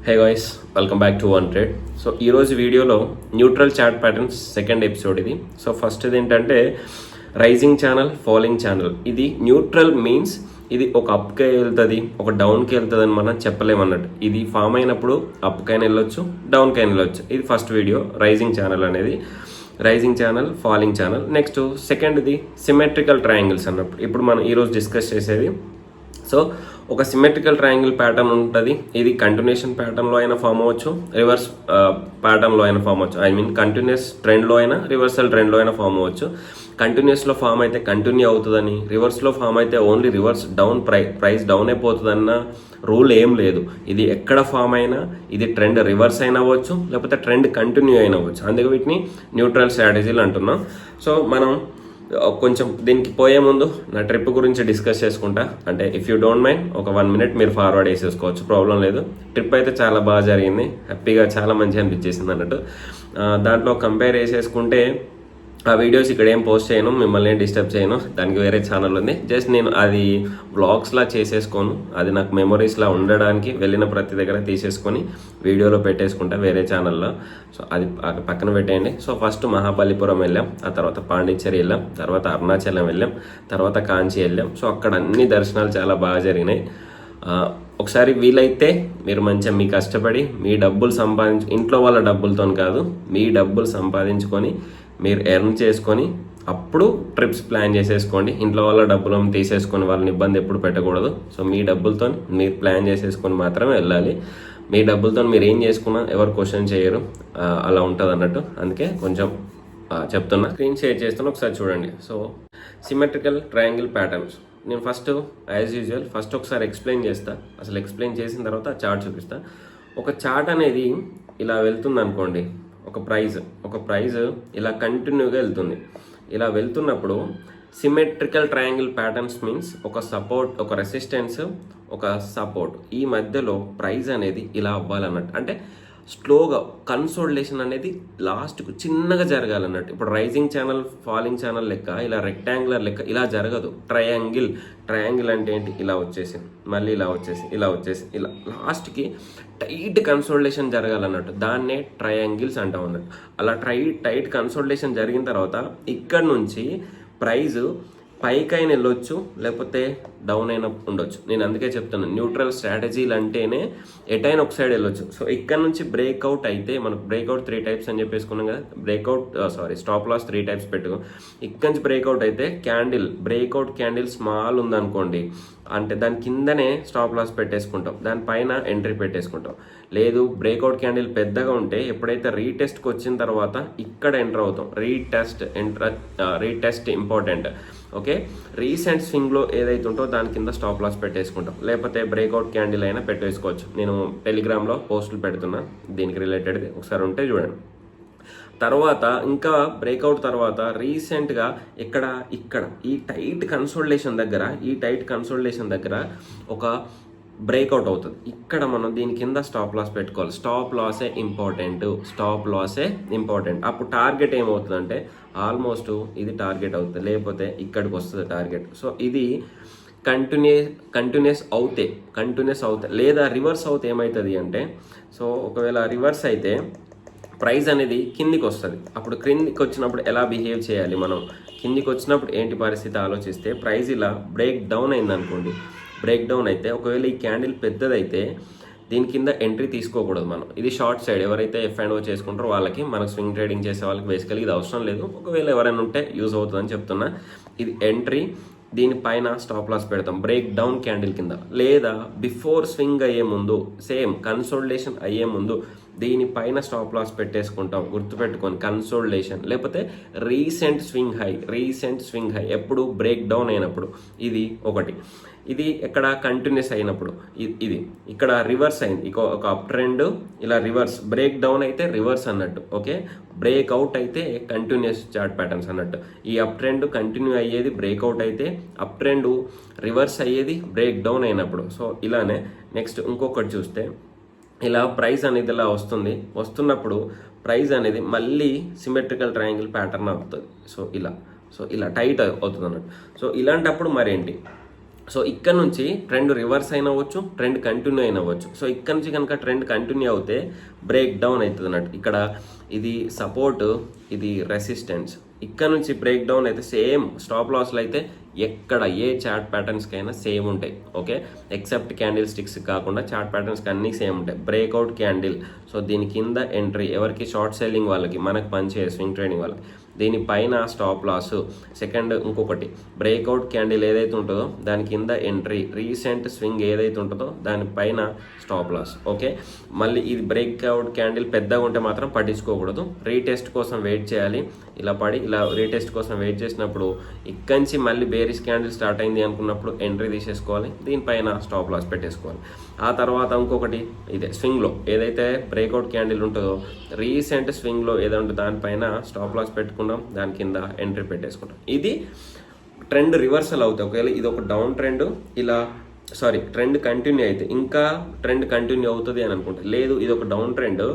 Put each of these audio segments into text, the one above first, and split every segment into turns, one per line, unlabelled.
Hey guys, welcome back to one trade. So ఈరోజు వీడియోలో neutral chart patterns second episode ఇది. So first ఇది ఏంటంటే రైజింగ్ ఛానల్, ఫాలింగ్ ఛానల్. ఇది neutral means ఇది ఒక అప్కే వెళ్తుంది, ఒక డౌన్కి వెళ్తుంది అని మనం చెప్పలేమన్నట్టు. ఇది ఫామ్ అయినప్పుడు అప్కైనా వెళ్ళొచ్చు, డౌన్కైనా వెళ్ళొచ్చు. ఇది ఫస్ట్ వీడియో రైజింగ్ ఛానల్ అనేది. Rising channel, falling channel. Next సెకండ్ది సిమెట్రికల్ ట్రయాంగిల్స్ అన్నప్పుడు. ఇప్పుడు మనం ఈరోజు డిస్కస్ చేసేది సో ఒక సిమెట్రికల్ ట్రయాంగిల్ ప్యాటర్న్ ఉంటుంది. ఇది కంటిన్యూషన్ ప్యాటర్న్లో అయినా ఫామ్ అవ్వచ్చు, రివర్స్ ప్యాటర్న్లో అయినా ఫామ్ అవ్వచ్చు. ఐ మీన్ కంటిన్యూస్ ట్రెండ్లో అయినా, రివర్సల్ ట్రెండ్లో అయినా ఫామ్ అవ్వచ్చు. కంటిన్యూస్లో ఫామ్ అయితే కంటిన్యూ అవుతుందని, రివర్స్లో ఫామ్ అయితే only reverse down price down అయిపోతుందన్న రూల్ ఏం లేదు. ఇది ఎక్కడ ఫామ్ అయినా ఇది ట్రెండ్ రివర్స్ అయినా అవ్వచ్చు, లేకపోతే ట్రెండ్ కంటిన్యూ అయినా అవ్వచ్చు. అందుకే వీటిని న్యూట్రల్ స్ట్రాటజీలు అంటున్నాం. సో మనం కొంచెం దీనికి పోయే ముందు నా ట్రిప్ గురించి డిస్కస్ చేసుకుంటా. అంటే ఇఫ్ యూ డోంట్ మైండ్ ఒక 1 minute మీరు ఫార్వర్డ్ వేసేసుకోవచ్చు, ప్రాబ్లం లేదు. ట్రిప్ అయితే చాలా బాగా జరిగింది, హ్యాపీగా చాలా మంచిగా అనిపించేసింది అన్నట్టు. దాంట్లో కంపేర్ చేసేసుకుంటే ఆ వీడియోస్ ఇక్కడ ఏం పోస్ట్ చేయను, మిమ్మల్ని ఏం డిస్టర్బ్ చేయను. దానికి వేరే ఛానల్ ఉంది. జస్ట్ నేను అది వ్లాగ్స్లా చేసేసుకోను, అది నాకు మెమొరీస్లా ఉండడానికి వెళ్ళిన ప్రతి దగ్గర తీసేసుకొని వీడియోలో పెట్టేసుకుంటా వేరే ఛానల్లో. సో అది పక్కన పెట్టేయండి. సో ఫస్ట్ మహాబలిపురం వెళ్ళాం, ఆ తర్వాత పాండిచ్చేరి వెళ్ళాం, తర్వాత అరుణాచలం వెళ్ళాం, తర్వాత కాంచి వెళ్ళాం. సో అక్కడ అన్ని దర్శనాలు చాలా బాగా జరిగినాయి. ఒకసారి వీలైతే మీరు మంచిగా మీ కష్టపడి మీ డబ్బులు ఇంట్లో వాళ్ళ డబ్బులతో కాదు, మీ డబ్బులు సంపాదించుకొని మీరు ఎర్న్ చేసుకొని అప్పుడు ట్రిప్స్ ప్లాన్ చేసేసుకోండి. ఇంట్లో వాళ్ళ డబ్బులు తీసేసుకొని వాళ్ళని ఇబ్బంది ఎప్పుడు పెట్టకూడదు. సో మీ డబ్బులతో మీరు ప్లాన్ చేసేసుకొని మాత్రమే వెళ్ళాలి. మీ డబ్బులతో మీరు ఏం చేసుకున్నా ఎవరు క్వశ్చన్ చేయరు, అలా ఉంటుంది అన్నట్టు. అందుకే కొంచెం చెప్తున్నా, స్క్రీన్ షేర్ చేస్తున్నా, ఒకసారి చూడండి. సో సిమెట్రికల్ ట్రయాంగిల్ ప్యాటర్న్స్ నేను ఫస్ట్ యాజ్ యూజువల్ ఫస్ట్ ఒకసారి ఎక్స్ప్లెయిన్ చేస్తా. అసలు ఎక్స్ప్లెయిన్ చేసిన తర్వాత చార్ట్ చూపిస్తా. ఒక చార్ట్ అనేది ఇలా వెళ్తుంది అనుకోండి, ఒక ప్రైజ్ ఇలా కంటిన్యూగా వెళ్తుంది. ఇలా వెళ్తున్నప్పుడు సిమెట్రికల్ ట్రయాంగిల్ ప్యాటర్న్స్ మీన్స్ ఒక సపోర్ట్, ఒక రెసిస్టెన్స్, ఒక సపోర్ట్, ఈ మధ్యలో ప్రైజ్ అనేది ఇలా అవ్వాలన్నట్టు. అంటే స్లోగా కన్సోలిడేషన్ అనేది లాస్ట్కు చిన్నగా జరగాలన్నట్టు. ఇప్పుడు రైజింగ్ ఛానల్, ఫాలింగ్ ఛానల్ లెక్క ఇలా రెక్టాంగులర్ లెక్క ఇలా జరగదు. ట్రయాంగిల్ అంటే ఏంటి, ఇలా వచ్చేసి మళ్ళీ ఇలా వచ్చేసి ఇలా లాస్ట్కి టైట్ కన్సోలిడేషన్ జరగాలన్నట్టు. దాన్నే ట్రయాంగిల్స్ అంటాం అన్నట్టు. అలా టైట్ కన్సోలిడేషన్ జరిగిన తర్వాత ఇక్కడ నుంచి ప్రైజ్ పైకైనా వెళ్ళొచ్చు, లేకపోతే డౌన్ అయినా ఉండొచ్చు. నేను అందుకే చెప్తాను న్యూట్రల్ స్ట్రాటజీలు అంటేనే ఎటైనా ఒక సైడ్ వెళ్ళొచ్చు. సో ఇక్కడ నుంచి బ్రేక్అవుట్ అయితే మనకు బ్రేక్అవుట్ 3 types అని చెప్పేసుకున్నాం కదా. స్టాప్ లాస్ 3 types పెట్టుకో. ఇక్కడ నుంచి బ్రేక్అవుట్ అయితే బ్రేక్అవుట్ క్యాండిల్ స్మాల్ ఉందనుకోండి, అంటే దాని కిందనే స్టాప్ లాస్ పెట్టేసుకుంటాం, దానిపైన ఎంట్రీ పెట్టేసుకుంటాం. లేదు బ్రేక్అవుట్ క్యాండిల్ పెద్దగా ఉంటే ఎప్పుడైతే రీటెస్ట్కి వచ్చిన తర్వాత ఇక్కడ ఎంటర్ అవుతాం. Retest important. ఓకే, రీసెంట్ స్వింగ్లో ఏదైతే ఉంటో దాని కింద స్టాప్ లాస్ పెట్టేసుకుంటాం, లేకపోతే బ్రేక్అవుట్ క్యాండిల్ అయినా పెట్టేసుకోవచ్చు. నేను టెలిగ్రామ్లో పోస్టులు పెడుతున్నా దీనికి రిలేటెడ్, ఒకసారి ఉంటే చూడండి. తర్వాత ఇంకా బ్రేక్అవుట్ తర్వాత రీసెంట్గా ఇక్కడ ఈ టైట్ కన్సోలిడేషన్ దగ్గర ఒక బ్రేక్అవుట్ అవుతుంది. ఇక్కడ మనం దీని కింద స్టాప్ లాస్ పెట్టుకోవాలి. స్టాప్ లాసే ఇంపార్టెంట్. అప్పుడు టార్గెట్ ఏమవుతుందంటే ఆల్మోస్ట్ ఇది టార్గెట్ అవుతుంది, లేకపోతే ఇక్కడికి వస్తుంది టార్గెట్. సో ఇది కంటిన్యూస్ అవుతే లేదా రివర్స్ అవుతే ఏమవుతుంది అంటే, సో ఒకవేళ రివర్స్ అయితే ప్రైస్ అనేది కిందికి వస్తుంది. అప్పుడు కిందికి వచ్చినప్పుడు ఎలా బిహేవ్ చేయాలి మనం, కిందికి వచ్చినప్పుడు ఏంటి పరిస్థితి ఆలోచిస్తే, ప్రైస్ ఇలా బ్రేక్ డౌన్ అయిందనుకోండి, బ్రేక్ డౌన్ అయితే ఒకవేళ ఈ క్యాండిల్ పెద్దదైతే దీని కింద ఎంట్రీ తీసుకోకూడదు మనం. ఇది షార్ట్ సైడ్, ఎవరైతే F&O చేసుకుంటారో వాళ్ళకి, మనకు స్వింగ్ ట్రేడింగ్ చేసే వాళ్ళకి బేసికలీ ఇది అవసరం లేదు. ఒకవేళ ఎవరైనా ఉంటే యూజ్ అవుతుందని చెప్తున్నా. ఇది ఎంట్రీ, దీనిపైన స్టాప్ లాస్ పెడతాం బ్రేక్ డౌన్ క్యాండిల్ కింద. లేదా బిఫోర్ స్వింగ్ అయ్యే ముందు, సేమ్ కన్సోలిడేషన్ అయ్యే ముందు దీనిపైన స్టాప్ లాస్ పెట్టేసుకుంటాం. గుర్తుపెట్టుకొని కన్సోలిడేషన్, లేకపోతే రీసెంట్ స్వింగ్ హై ఎప్పుడు బ్రేక్ డౌన్ అయినప్పుడు. ఇది ఒకటి. ఇది ఎక్కడ కంటిన్యూస్ అయినప్పుడు, ఇది ఇక్కడ రివర్స్ అయింది, ఒక అప్ ట్రెండ్ ఇలా రివర్స్, బ్రేక్ డౌన్ అయితే రివర్స్ అన్నట్టు. ఓకే, బ్రేక్అవుట్ అయితే కంటిన్యూస్ చార్ట్ ప్యాటర్న్స్ అన్నట్టు. ఈ అప్ ట్రెండ్ కంటిన్యూ అయ్యేది బ్రేక్అవుట్ అయితే, అప్ ట్రెండ్ రివర్స్ అయ్యేది బ్రేక్ డౌన్ అయినప్పుడు. సో ఇలానే నెక్స్ట్ ఇంకొకటి చూస్తే, ఇలా ప్రైస్ అనేది ఇలా వస్తున్నప్పుడు ప్రైస్ అనేది మళ్ళీ సిమెట్రికల్ ట్రయాంగిల్ ప్యాటర్న్ అవుతుంది. సో ఇలా టైట్ అవుతుంది అన్నట్టు. సో ఇలాంటప్పుడు మరేంటి, సో ఇక్కడ నుంచి ట్రెండ్ రివర్స్ అయినవచ్చు, ట్రెండ్ కంటిన్యూ అయినవచ్చు. సో ఇక్కడ నుంచి కనుక ట్రెండ్ కంటిన్యూ అవుతే బ్రేక్ డౌన్ అవుతుంది అన్నట్టు. ఇక్కడ ఇది సపోర్ట్, ఇది రెసిస్టెన్స్. ఇక్కడ నుంచి బ్రేక్ డౌన్ అయితే సేమ్ స్టాప్ లాస్లు అయితే ఎక్కడ ఏ చార్ట్ ప్యాటర్న్స్కైనా సేమ్ ఉంటాయి. ఓకే, ఎక్సెప్ట్ క్యాండిల్ స్టిక్స్ కాకుండా చార్ట్ ప్యాటర్న్స్కి అన్నీ సేమ్ ఉంటాయి. బ్రేక్అవుట్ క్యాండిల్, సో దీని కింద ఎంట్రీ ఎవరికి, షార్ట్ సెల్లింగ్ వాళ్ళకి, మనకు పనిచేయ స్వింగ్ ట్రేడింగ్ వాళ్ళకి. దీనిపైన స్టాప్ లాస్. సెకండ్ ఇంకొకటి బ్రేక్అవుట్ క్యాండిల్ ఏదైతే ఉంటుందో దాని కింద ఎంట్రీ, రీసెంట్ స్వింగ్ ఏదైతే ఉంటుందో దానిపైన స్టాప్ లాస్. ఓకే, మళ్ళీ ఇది బ్రేక్అవుట్ క్యాండిల్ పెద్దగా ఉంటే మాత్రం పట్టించుకోకూడదు, రీటెస్ట్ కోసం వెయిట్ చేయాలి. ఇలా పడి ఇలా రీటెస్ట్ కోసం వెయిట్ చేసినప్పుడు ఇక్కడి నుంచి మళ్ళీ బేరిష్ క్యాండిల్ స్టార్ట్ అయింది అనుకున్నప్పుడు ఎంట్రీ తీసేసుకోవాలి, దీనిపైన స్టాప్ లాస్ పెట్టేసుకోవాలి. ఆ తర్వాత ఇంకొకటి ఇదే స్వింగ్లో ఏదైతే బ్రేక్అవుట్ క్యాండిల్ ఉంటుందో రీసెంట్ స్వింగ్లో ఏదో ఉంటుందో దానిపైన స్టాప్ లాస్ పెట్టుకుంటాం, దాని కింద ఎంట్రీ పెట్టేసుకుంటాం. ఇది ట్రెండ్ రివర్సల్ అవుతుంది. ఒకవేళ ఇది ఒక డౌన్ ట్రెండ్, ఇలా ట్రెండ్ కంటిన్యూ అయితే ఇంకా ట్రెండ్ కంటిన్యూ అవుతుంది అని అనుకుంటా. లేదు ఇది ఒక డౌన్ ట్రెండ్,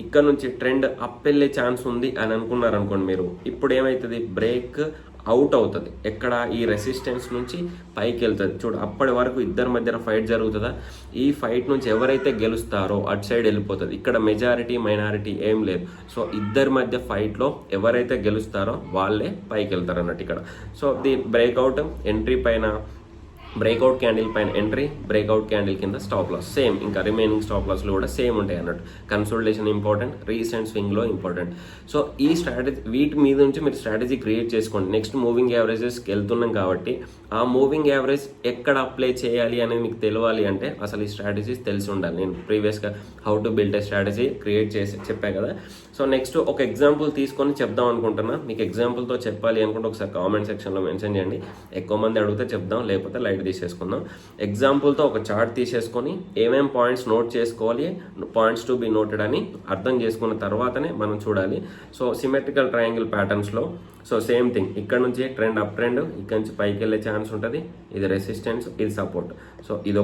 ఇక్కడ నుంచి ట్రెండ్ అప్ వెళ్ళే ఛాన్స్ ఉంది అని అనుకున్నారు అనుకోండి మీరు, ఇప్పుడు ఏమవుతుంది, బ్రేక్ అవుట్ అవుతుంది. ఎక్కడ, ఈ రెసిస్టెన్స్ నుంచి పైకి వెళ్తుంది. చూడు అప్పటి వరకు ఇద్దరి మధ్యన ఫైట్ జరుగుతుందా, ఈ ఫైట్ నుంచి ఎవరైతే గెలుస్తారో అటు సైడ్ వెళ్ళిపోతుంది. ఇక్కడ మెజారిటీ మైనారిటీ ఏం లేదు. సో ఇద్దరి మధ్య ఫైట్లో ఎవరైతే గెలుస్తారో వాళ్ళే పైకి వెళ్తారు అన్నట్టు ఇక్కడ. సో ది బ్రేక్అవుట్ ఎంట్రీ పైన, బ్రేక్అవుట్ క్యాండిల్ పైన ఎంట్రీ, బ్రేక్అవుట్ క్యాండిల్ కింద స్టాప్ లాస్ సేమ్. ఇంకా రిమైనింగ్ స్టాప్ లాస్లు కూడా సేమ్ ఉంటాయి అన్నట్టు. కన్సోలిడేషన్ ఇంపార్టెంట్, రీసెంట్ స్వింగ్లో ఇంపార్టెంట్. సో ఈ స్ట్రాటజీ, వీటి మీద నుంచి మీరు స్ట్రాటజీ క్రియేట్ చేసుకోండి. నెక్స్ట్ మూవింగ్ యావరేజెస్కి వెళ్తున్నాం కాబట్టి ఆ మూవింగ్ యావరేజ్ ఎక్కడ అప్లై చేయాలి అనేది మీకు తెలియాలి అంటే అసలు ఈ స్ట్రాటజీస్ తెలిసి ఉండాలి. నేను ప్రీవియస్గా how to build a strategy create చేసి చెప్పా కదా. సో నెక్స్ట్ ఒక ఎగ్జాంపుల్ తీసుకొని చెప్దాం అనుకుంటున్నా. మీకు ఎగ్జాంపుల్తో చెప్పాలి అనుకుంటే ఒకసారి కామెంట్ సెక్షన్లో మెన్షన్ చేయండి. ఎక్కువ మంది అడిగితే చెప్దాం, లేకపోతే లైట్ తీసేసుకుందాం. ఎగ్జాంపుల్తో ఒక చార్ట్ తీసేసుకొని ఏమేం పాయింట్స్ నోట్ చేసుకోవాలి, పాయింట్స్ టు బి నోటెడ్ అని అర్థం చేసుకున్న తర్వాతనే మనం చూడాలి. సో సిమెట్రికల్ ట్రయాంగిల్ ప్యాటర్న్స్లో సో సేమ్ థింగ్, ఇక్కడ నుంచి ట్రెండ్ అప్ ట్రెండ్, ఇక్కడ నుంచి పైకి వెళ్ళే ఛాన్స్ ఉంటుంది. ఇది రెసిస్టెన్స్, ఇది సపోర్ట్. సో ఇది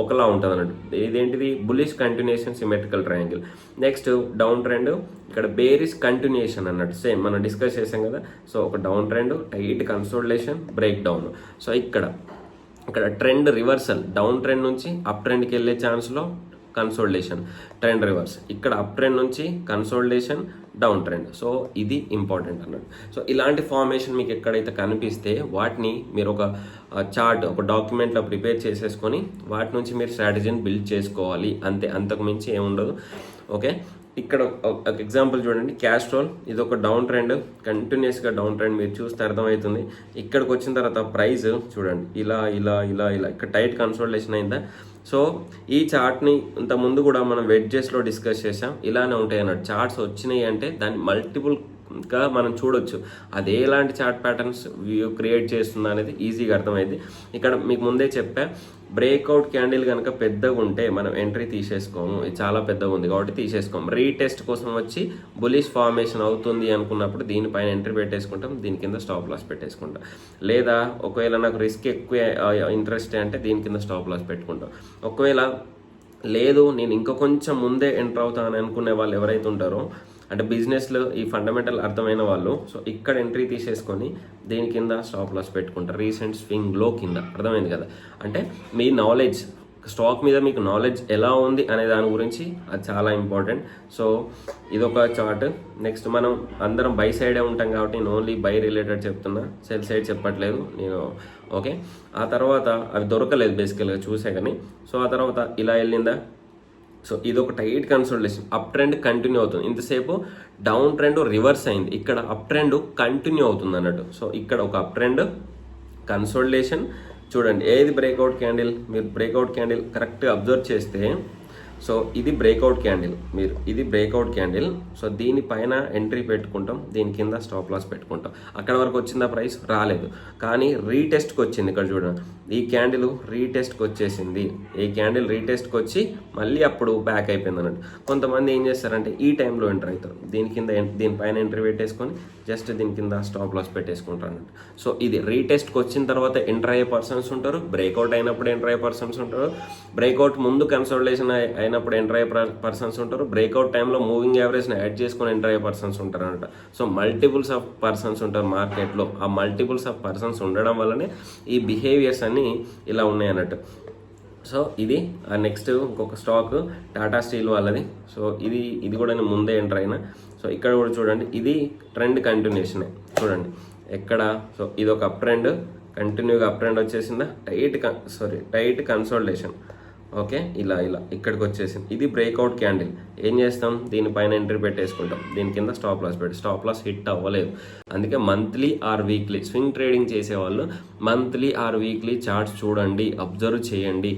ఒకలా ఉంటుంది అన్నట్టు. ఇదేంటిది, bullish continuation symmetrical triangle. Next down trend, ఇక్కడ బేరిష్ కంటిన్యూషన్ అన్నట్టు సేమ్ మనం డిస్కస్ చేసాం కదా. సో ఒక down trend, tight consolidation, break down. So ఇక్కడ ట్రెండ్ రివర్సల్, డౌన్ ట్రెండ్ నుంచి అప్ ట్రెండ్కి వెళ్ళే ఛాన్స్లో కన్సోలిడేషన్, ట్రెండ్ రివర్స్. ఇక్కడ అప్ ట్రెండ్ నుంచి కన్సోలిడేషన్, డౌన్ ట్రెండ్. సో ఇది ఇంపార్టెంట్ అన్నట్టు. సో ఇలాంటి ఫార్మేషన్ మీకు ఎక్కడైతే కనిపిస్తే వాటిని మీరు ఒక చార్ట్, ఒక డాక్యుమెంట్లో ప్రిపేర్ చేసేసుకొని వాటి నుంచి మీరు స్ట్రాటజీని బిల్డ్ చేసుకోవాలి అంతే, అంతకు మించి ఏముండదు. ఓకే, ఇక్కడ ఒక ఎగ్జాంపుల్ చూడండి, క్యాస్ట్రోల్. ఇది ఒక డౌన్ ట్రెండ్, కంటిన్యూస్గా డౌన్ ట్రెండ్ మీరు చూస్తే అర్థమవుతుంది. ఇక్కడికి వచ్చిన తర్వాత ప్రైస్ చూడండి ఇలా ఇలా ఇలా ఇలా ఇక్కడ టైట్ కన్సోలిడేషన్ అయిందా. సో ఈ చార్ట్ని ఇంత ముందు కూడా మనం వెడ్జెస్లో డిస్కస్ చేసాం. ఇలానే ఉంటాయి అన్నట్టు. చార్ట్స్ వచ్చినాయి అంటే దాన్ని మల్టిపుల్గా మనం చూడొచ్చు. అది ఎలాంటి చార్ట్ ప్యాటర్న్స్ వ్యూ క్రియేట్ చేస్తుందా అనేది ఈజీగా అర్థమైంది. ఇక్కడ మీకు ముందే చెప్పా, బ్రేక్అవుట్ క్యాండిల్ కనుక పెద్దగా ఉంటే మనం ఎంట్రీ తీసేసుకోము. ఇది చాలా పెద్దగా ఉంది కాబట్టి తీసేసుకోము. రీటెస్ట్ కోసం వచ్చి బులిష్ ఫార్మేషన్ అవుతుంది అనుకున్నప్పుడు దీనిపైన ఎంట్రీ పెట్టేసుకుంటాం, దీని కింద స్టాప్ లాస్ పెట్టేసుకుంటాం. లేదా ఒకవేళ నాకు రిస్క్ ఎక్కువ ఇంట్రెస్ట్ అంటే దీని కింద స్టాప్ లాస్ పెట్టుకుంటాం. ఒకవేళ లేదు నేను ఇంకా కొంచెం ముందే ఎంటర్ అవుతానని అనుకునే వాళ్ళు ఎవరైతే ఉంటారో, అంటే బిజినెస్లో ఈ ఫండమెంటల్ అర్థమైన వాళ్ళు, సో ఇక్కడ ఎంట్రీ తీసేసుకొని దీని కింద స్టాప్ లాస్ పెట్టుకుంటారు, రీసెంట్ స్వింగ్లో కింద. అర్థమైంది కదా. అంటే మీ నాలెడ్జ్, స్టాక్ మీద మీకు నాలెడ్జ్ ఎలా ఉంది అనే దాని గురించి అది చాలా ఇంపార్టెంట్. సో ఇదొక చార్ట్. నెక్స్ట్ మనం అందరం బై సైడే ఉంటాం కాబట్టి నేను ఓన్లీ బై రిలేటెడ్ చెప్తున్నా, సెల్ సైడ్ చెప్పట్లేదు నేను. ఓకే, ఆ తర్వాత అవి దొరకలేదు బేసికల్గా చూసే కానీ. సో ఆ తర్వాత ఇలా వెళ్ళిందా. సో ఇది ఒక tight consolidation, up trend continue అవుతుంది. ఇంతసేపు డౌన్ ట్రెండ్ రివర్స్ అయింది, ఇక్కడ అప్ ట్రెండ్ కంటిన్యూ అవుతుంది అన్నట్టు. సో ఇక్కడ ఒక అప్ ట్రెండ్, కన్సోలిడేషన్. చూడండి ఏది బ్రేక్అవుట్ క్యాండిల్, మీరు బ్రేక్అవుట్ క్యాండిల్ కరెక్ట్గా అబ్జర్వ్ చేస్తే, సో ఇది బ్రేక్అవుట్ క్యాండిల్, ఇది బ్రేక్అవుట్ క్యాండిల్. సో దీనిపైన ఎంట్రీ పెట్టుకుంటాం, దీని కింద స్టాప్ లాస్ పెట్టుకుంటాం. అక్కడ వరకు వచ్చిందా ప్రైస్, రాలేదు. కానీ రీటెస్ట్కి వచ్చింది. ఇక్కడ చూడండి ఈ క్యాండిల్ రీటెస్ట్కి వచ్చేసింది, ఈ క్యాండిల్ రీటెస్ట్కి వచ్చి మళ్ళీ అప్పుడు బ్యాక్ అయిపోయింది అన్నట్టు. కొంతమంది ఏం చేస్తారంటే ఈ టైంలో ఎంటర్ అవుతారు, దీనిపైన ఎంట్రీ పెట్టేసుకొని జస్ట్ దీని కింద స్టాప్ లాస్ పెట్టేసుకుంటారు అన్నట్టు. సో ఇది రీటెస్ట్కి వచ్చిన తర్వాత ఎంటర్ అయ్యే పర్సన్స్ ఉంటారు, బ్రేక్అవుట్ అయినప్పుడు ఎంటర్ అయ్యే పర్సన్స్ ఉంటారు, బ్రేక్అవుట్ ముందు కన్సోలిడేషన్ అయినప్పుడు ఎంటర్ అయ్యే పర్సన్స్ ఉంటారు, బ్రేక్అవుట్ టైంలో మూవింగ్ యావరేజ్ని యాడ్ చేసుకొని ఎంటర్ అయ్యే పర్సన్స్ ఉంటారు అనమాట. సో మల్టిపుల్స్ ఆఫ్ పర్సన్స్ ఉంటారు మార్కెట్లో. ఆ మల్టిపుల్స్ ఆఫ్ పర్సన్స్ ఉండడం వల్లనే ఈ బిహేవియర్స్ అన్నీ ఇలా ఉన్నాయి అన్నట్టు. సో ఇది నెక్స్ట్ ఇంకొక స్టాక్ టాటా స్టీల్ వాళ్ళది. సో ఇది కూడా నేను ముందే ఎంటర్ అయినా. సో ఇక్కడ కూడా చూడండి, ఇది ట్రెండ్ కంటిన్యూషనే చూడండి ఎక్కడ. సో ఇది ఒక అప్ ట్రెండ్, కంటిన్యూగా అప్ ట్రెండ్ వచ్చేసిందా, టైట్ కన్సోల్టేషన్. ఓకే, ఇలా ఇక్కడికి వచ్చేసింది. ఇది బ్రేక్అవుట్ క్యాండిల్. ఏం చేస్తాం, దీనిపైన ఎంట్రీ పెట్టేసుకుంటాం, దీని కింద స్టాప్ లాస్ హిట్ అవ్వలేదు. అందుకే monthly or weekly swing trading చేసేవాళ్ళు మంత్లీ ఆర్ వీక్లీ చార్ట్స్ చూడండి, అబ్జర్వ్ చేయండి.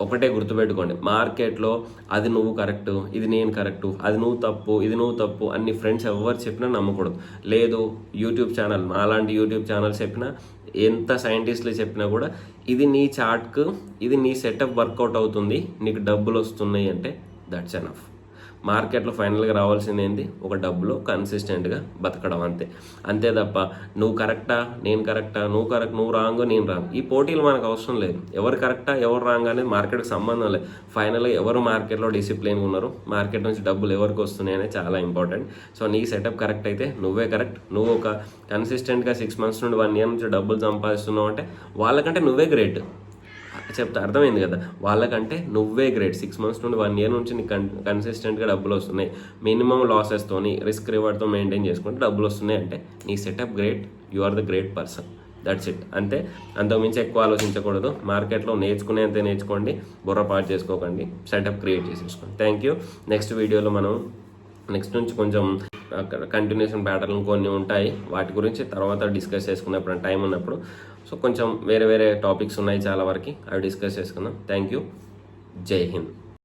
ఒకటే గుర్తుపెట్టుకోండి, మార్కెట్లో అది నువ్వు కరెక్టు, ఇది నేను కరెక్టు, అది నువ్వు తప్పు, ఇది నువ్వు తప్పు అన్ని ఫ్రెండ్స్ ఎవరు చెప్పినా నమ్మకూడదు. లేదు యూట్యూబ్ ఛానల్, అలాంటి యూట్యూబ్ ఛానల్స్ చెప్పినా, ఎంత సైంటిస్టులు చెప్పినా కూడా ఇది నీ చార్ట్కు, ఇది నీ సెటప్ వర్కౌట్ అవుతుంది, నీకు డబ్బులు వస్తున్నాయి అంటే దట్స్ ఎనఫ్. మార్కెట్లో ఫైనల్గా రావాల్సింది ఏంది, ఒక డబ్బులో కన్సిస్టెంట్గా బతకడం అంతే తప్ప నువ్వు కరెక్టా నేను కరెక్టా, నువ్వు రాంగ్ నేను రాంగ్, ఈ పోటీలు మనకు అవసరం లేదు. ఎవరు కరెక్టా ఎవరు రాంగ్ అనేది మార్కెట్కి సంబంధం లేదు. ఫైనల్గా ఎవరు మార్కెట్లో డిసిప్లిన్గా ఉన్నారు, మార్కెట్ నుంచి డబ్బులు ఎవరికి వస్తున్నాయి అనేది చాలా ఇంపార్టెంట్. సో నీ సెటప్ కరెక్ట్ అయితే నువ్వే కరెక్ట్. నువ్వు ఒక కన్సిస్టెంట్గా 6 months నుండి 1 year నుంచి డబ్బులు సంపాదిస్తున్నావు అంటే వాళ్ళకంటే నువ్వే గ్రేట్. చెప్తే అర్థమైంది కదా, వాళ్ళకంటే నువ్వే గ్రేట్. 6 months నుండి 1 year నుంచి నీకు కన్సిస్టెంట్గా డబ్బులు వస్తున్నాయి, మినిమం లాసెస్తోని రిస్క్ రివార్డ్తో మెయింటైన్ చేసుకుంటే డబ్బులు వస్తున్నాయి అంటే నీ setup great, you are the great person. That's it. అంతే, అంతకుమించి ఎక్కువ ఆలోచించకూడదు. మార్కెట్లో నేర్చుకునేంతే నేర్చుకోండి, బుర్రపాటు చేసుకోకండి, సెటప్ క్రియేట్ చేసేసుకోండి. Thank you. నెక్స్ట్ వీడియోలో మనం నెక్స్ట్ నుంచి కొంచెం కంటిన్యూషన్ ప్యాటర్న్ కొన్ని ఉంటాయి, వాటి గురించి తర్వాత డిస్కస్ చేసుకున్నప్పుడు టైం ఉన్నప్పుడు. సో కొంచెం వేరే టాపిక్స్ ఉన్నాయి చాలా వరకు, అవి డిస్కస్ చేసుకుందాం. Thank you. జై హింద్.